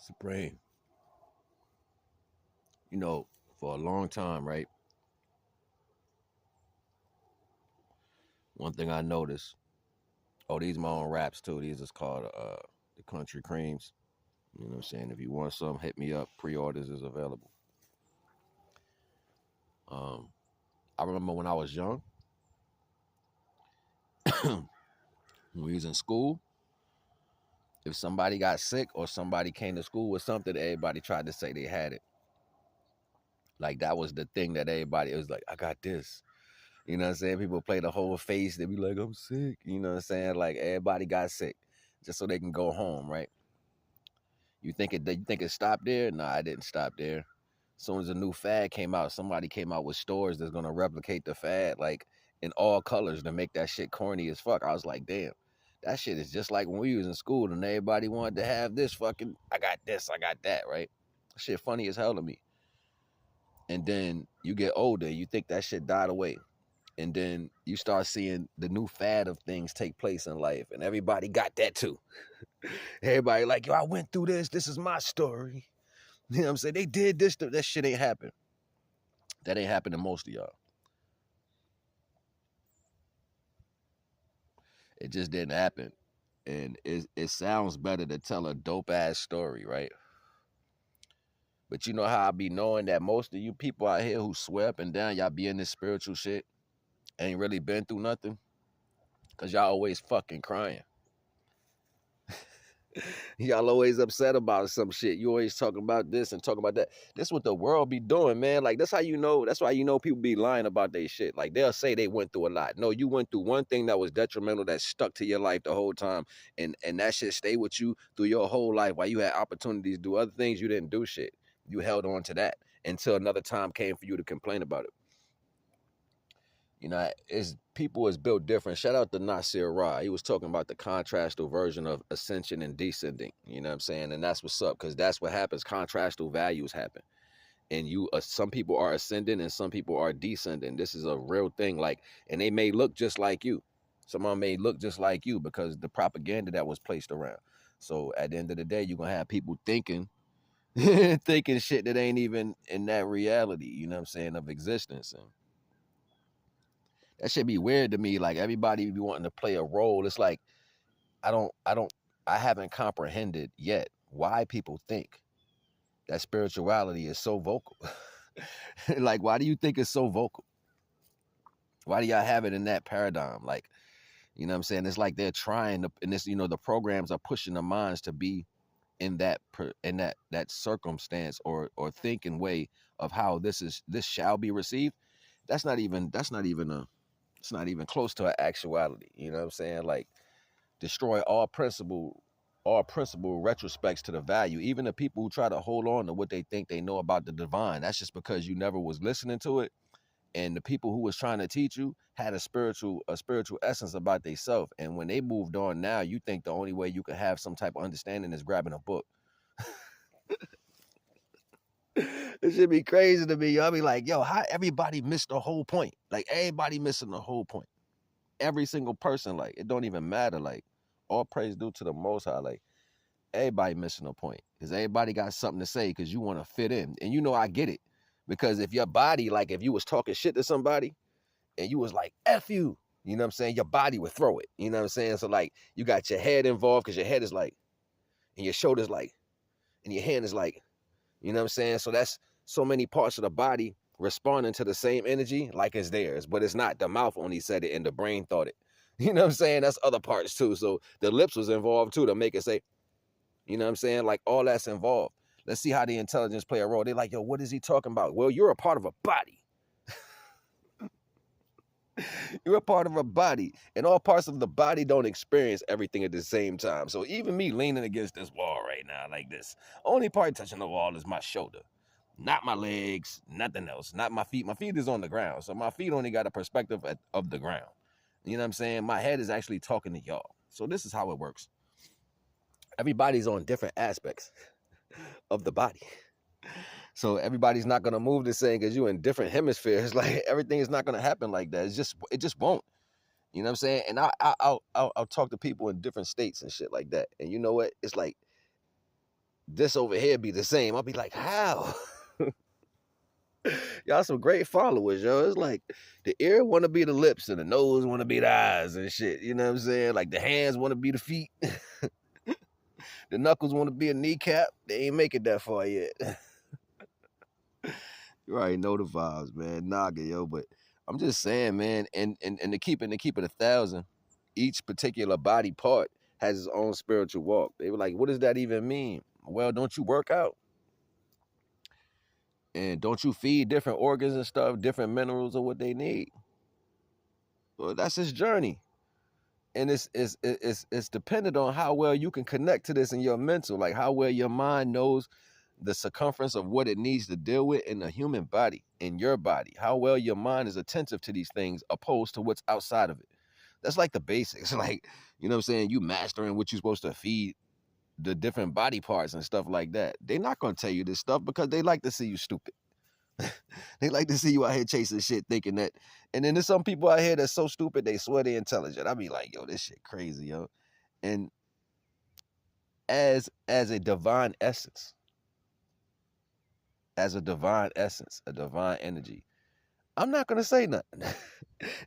It's the brain. You know, for a long time, right? One thing I noticed. Oh, these my own raps too. These is called the Country Creams. You know what I'm saying? If you want some, hit me up. Pre-orders is available. Um, I remember when I was young, when we was in school, if somebody got sick or somebody came to school with something, everybody tried to say they had it. Like that was the thing that everybody, it was like, I got this. You know what I'm saying? People play the whole face. They be like, I'm sick. You know what I'm saying? Like everybody got sick just so they can go home, right? You think it stopped there? No, I didn't stop there. As soon as a new fad came out, somebody came out with stores that's gonna replicate the fad like in all colors to make that shit corny as fuck. I was like, damn, that shit is just like when we was in school and everybody wanted to have this fucking I got this, I got that, right? Shit funny as hell to me. And then you get older, you think that shit died away. And then you start seeing the new fad of things take place in life, and everybody got that too. Everybody like, yo, I went through this. This is my story. You know what I'm saying? They did this. That shit ain't happened. That ain't happened to most of y'all. It just didn't happen. And it sounds better to tell a dope ass story, right? But you know how I be knowing that most of you people out here who swear up and down, y'all be in this spiritual shit, ain't really been through nothing, cause y'all always fucking crying. Y'all always upset about some shit. You always talking about this and talking about that. This what the world be doing, man. Like that's how you know. That's why you know people be lying about their shit. Like they'll say they went through a lot. No, you went through one thing that was detrimental that stuck to your life the whole time, and that shit stayed with you through your whole life. While you had opportunities to do other things, you didn't do shit. You held on to that until another time came for you to complain about it. You know, is people is built different. Shout out to Nasir Ra. He was talking about the contrastal version of ascension and descending. You know what I'm saying? And that's what's up, because that's what happens. Contrastal values happen. And some people are ascending and some people are descending. This is a real thing. Like, and they may look just like you. Some of them may look just like you because the propaganda that was placed around. So at the end of the day, you're gonna have people thinking, thinking shit that ain't even in that reality. You know what I'm saying, of existence. And that should be weird to me. Like everybody be wanting to play a role. It's like I haven't comprehended yet why people think that spirituality is so vocal. Like, why do you think it's so vocal? Why do y'all have it in that paradigm? Like, you know what I'm saying? It's like they're trying to, and this, the programs are pushing the minds to be in that circumstance or thinking way of how this shall be received. That's not even it's not even close to an actuality. You know what I'm saying? Like destroy all principle retrospects to the value. Even the people who try to hold on to what they think they know about the divine, that's just because you never was listening to it. And the people who was trying to teach you had a spiritual essence about themselves. And when they moved on, now you think the only way you could have some type of understanding is grabbing a book. It should be crazy to me. Y'all be like, yo, how everybody missed the whole point? Like everybody missing the whole point. Every single person, like it don't even matter. Like all praise due to the Most High. Like everybody missing a point because everybody got something to say because you want to fit in. And I get it, because if your body, like if you was talking shit to somebody and you was like F you, you know what I'm saying, your body would throw it. You know what I'm saying? So like you got your head involved because your head is like, and your shoulders like, and your hand is like, you know what I'm saying? So that's so many parts of the body responding to the same energy like it's theirs, but it's not. The mouth only said it and the brain thought it. You know what I'm saying? That's other parts too. So the lips was involved too to make it say, you know what I'm saying? Like all that's involved. Let's see how the intelligence play a role. They're like, yo, what is he talking about? Well, you're a part of a body. You're a part of a body. And all parts of the body don't experience everything at the same time. So even me leaning against this wall right now like this, only part touching the wall is my shoulder. Not my legs, nothing else. Not my feet. My feet is on the ground. So my feet only got a perspective of the ground. You know what I'm saying? My head is actually talking to y'all. So this is how it works. Everybody's on different aspects of the body. So everybody's not gonna move the same because you're in different hemispheres. Like everything is not gonna happen like that. It just won't. You know what I'm saying? And I'll talk to people in different states and shit like that. And you know what? It's like this over here be the same. I'll be like, how? Y'all some great followers, yo. It's like the ear want to be the lips and the nose want to be the eyes and shit. You know what I'm saying? Like the hands want to be the feet. The knuckles want to be a kneecap. They ain't make it that far yet. You already know the vibes, man. Naga, yo. But I'm just saying, man, and to keep it 1,000, each particular body part has its own spiritual walk. They were like, what does that even mean? Well, don't you work out? And don't you feed different organs and stuff, different minerals or what they need? Well, that's his journey. And it's dependent on how well you can connect to this in your mental, like how well your mind knows the circumference of what it needs to deal with in the human body, in your body, how well your mind is attentive to these things opposed to what's outside of it. That's like the basics. Like, you know what I'm saying? You mastering what you're supposed to feed the different body parts and stuff like that. They're not going to tell you this stuff because they like to see you stupid. They like to see you out here chasing shit, thinking that. And then there's some people out here that's so stupid they swear they're intelligent. I be like, yo, this shit crazy, yo. And as a divine essence, a divine energy, I'm not gonna say nothing.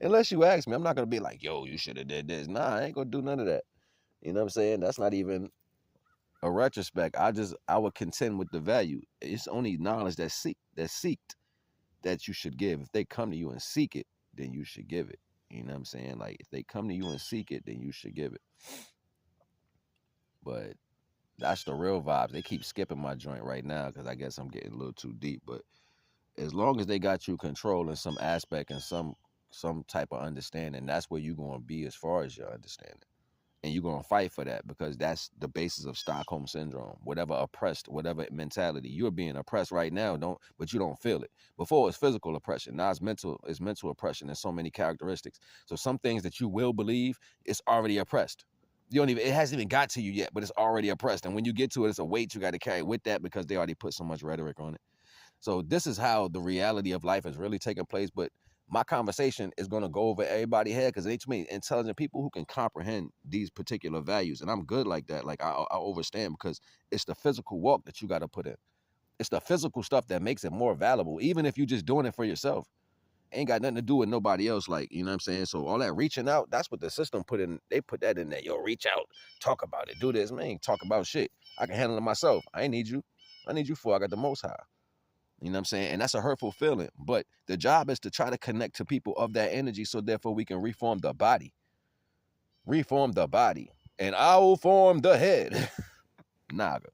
Unless you ask me, I'm not gonna be like, yo, you should have did this. Nah, I ain't gonna do none of that. You know what I'm saying? That's not even a retrospect. I would contend with the value. It's only knowledge seeked that you should give. If they come to you and seek it, then you should give it. You know what I'm saying? Like if they come to you and seek it, then you should give it. But that's the real vibes. They keep skipping my joint right now because I guess I'm getting a little too deep. But as long as they got you controlling some aspect and some type of understanding, that's where you're gonna be as far as your understanding. And you're gonna fight for that because that's the basis of Stockholm syndrome. Whatever mentality you're being oppressed right now, but you don't feel it. Before it's physical oppression, now it's mental oppression. There's so many characteristics. So some things that you will believe, it's already oppressed. It hasn't even got to you yet, but it's already oppressed. And when you get to it, it's a weight you got to carry with that because they already put so much rhetoric on it. So this is how the reality of life is really taking place. But my conversation is going to go over everybody's head because they to me intelligent people who can comprehend these particular values. And I'm good like that. Like I understand because it's the physical walk that you got to put in. It's the physical stuff that makes it more valuable. Even if you're just doing it for yourself, ain't got nothing to do with nobody else. Like, you know what I'm saying? So all that reaching out, that's what the system put in. They put that in there. Yo, reach out, talk about it, do this. Man, talk about shit. I can handle it myself. I ain't need you. I need you for I got the most high. You know what I'm saying? And that's a hurtful feeling. But the job is to try to connect to people of that energy so therefore we can reform the body. Reform the body. And I will form the head. Naga.